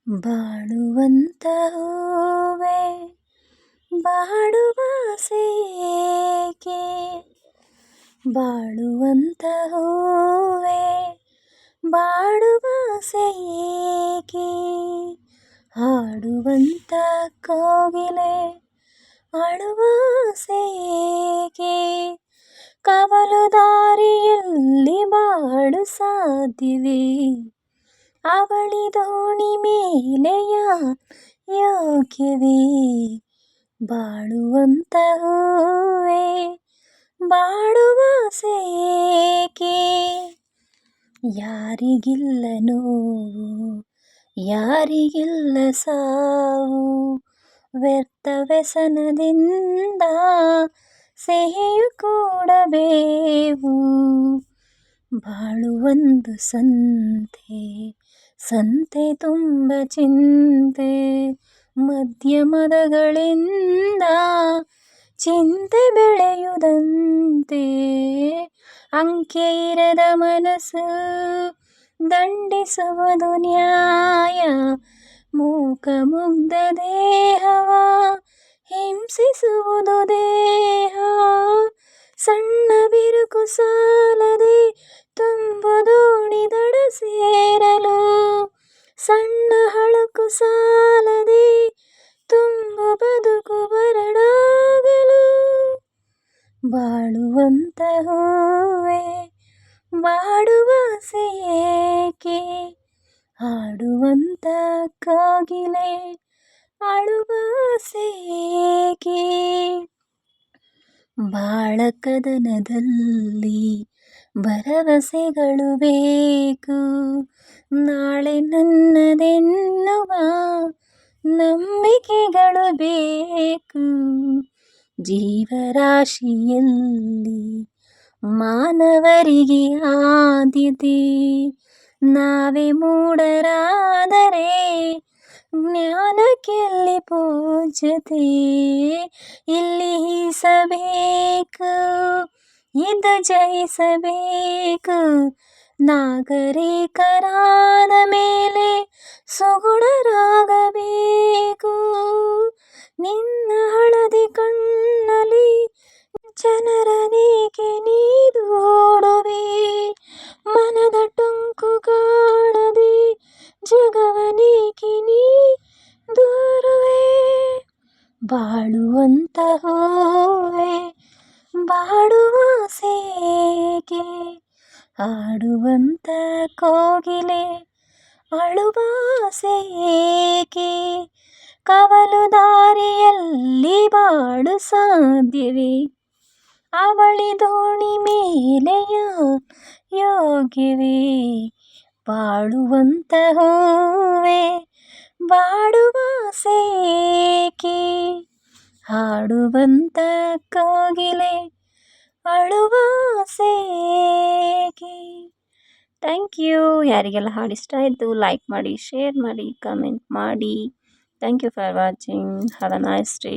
ಬಾಳುವಂತ ಹೂವೆ ಬಾಡುವಾಸೆಯೇಕೆ, ಬಾಳುವಂತ ಹೂವೆ ಬಾಡುವಾಸೆಯೇಕೆ, ಹಾಡುವಂತ ಕೋಗಿಲೆ ಅಳುವಾಸೆಯೇಕೆ, ಕವಲು ದಾರಿಯಲ್ಲಿ ಬಾಳು ಸಾಧ್ಯವೇ, ಅವಳಿ ದೋಣಿ ಮೇಲೆಯ ಯೋಗ್ಯವೇ, ಬಾಳುವಂತ ಹೂವೆ ಬಾಡುವಾಸೆಯೇಕೆ, ಯಾರಿಗಿಲ್ಲ ನೋವು ಯಾರಿಗಿಲ್ಲ ಸಾವು, ವ್ಯರ್ಥ ವ್ಯಸನದಿಂದ ಸಿಹಿಯು ಕೂಡ ಬೇವು, ಬಾಳುವೊಂದು ಸಂತೆ ತುಂಬ ಚಿಂತೆ, ಮಧ್ಯಮದಗಳಿಂದ ಚಿಂತೆ ಬೆಳೆಯುವುದಂತೆ, ಅಂಕೆ ಇರದ ಮನಸ್ಸು ದಂಡಿಸುವುದು ನ್ಯಾಯ, ಮೂಕ ಮುಗ್ಧ ದೇಹವ ಹಿಂಸಿಸುವುದು ದೇಹ, ಸಣ್ಣ ಬಿರುಕು ಸಾಲದೆ ತುಂಬು ದೋಣಿ ದಡ ಸೇರಲು, ಸಣ್ಣ ಹಳಕು ಸಾಲದೆ ತುಂಬು ಬದುಕು ಬರಡಾಗಲು, ಬಾಳುವಂತ ಹೂವೆ ಬಾಡುವಾಸೆಯೇಕೆ, ಹಾಡುವಂತ ಕೋಗಿಲೆ ಅಳುವಾಸೆಯೇಕೆ, ಬಾಳ ಕದನದಲ್ಲಿ ಭರವಸೆಗಳು ಬೇಕು, ನಾಳೆ ನನ್ನದೆನ್ನುವ ನಂಬಿಕೆಗಳು ಬೇಕು, ಜೀವರಾಶಿಯಲ್ಲಿ ಮಾನವರಿಗೆ ಆದ್ಯತೆ, ನಾವೇ ಮೂಢರಾದರೆ ಜ್ಞಾನಕ್ಕೆಲ್ಲಿ ಪೂಜ್ಯತೆ, ಇಲ್ಲಿ ಈಸಬೇಕು ಇದು ಜಯಿಸಬೇಕು, ನಾಗರಿಕರಾದ ಮೇಲೆ ಸುಗುಣರಾಗಬೇಕು, ನಿನ್ನ ಹಳದಿ ಕಣ್ಣಲ್ಲಿ ಜನರನೇಕೆ ನೀ ದೂಡುವೆ, ಮನದ ಟೊಂಕು ಕಾಣದೆ ಜಗವನೇಕೆ ನೀ ದೂರುವೆ, ಬಾಳುವಂತ ಹೂವೆ ಬಾಡುವಾಸೆಯೇಕೆ, ಹಾಡುವಂತ ಕೋಗಿಲೆ ಅಳುವಾಸೆಯೇಕೆ, ಕವಲು ದಾರಿಯಲ್ಲಿ ಬಾಳು ಸಾಧ್ಯವೇ, ಅವಳಿ ದೋಣಿ ಮೇಲೆಯ ಯೋಗ್ಯವೇ, ಬಾಳುವಂತ ಹೂವೆ ಬಾಡುವಾಸೆಯೇಕೆ, ಹಾಡುವಂತ ಕೋಗಿಲೆ ಅಳುವಾಸೆಯೇಕೆ. Thank you. ಯಾರಿಗೆಲ್ಲ ಹಾಡು ಇಷ್ಟ ಆಯಿತು ಲೈಕ್ ಮಾಡಿ, ಶೇರ್ ಮಾಡಿ, ಕಮೆಂಟ್ ಮಾಡಿ. Thank you for watching. Have a nice day.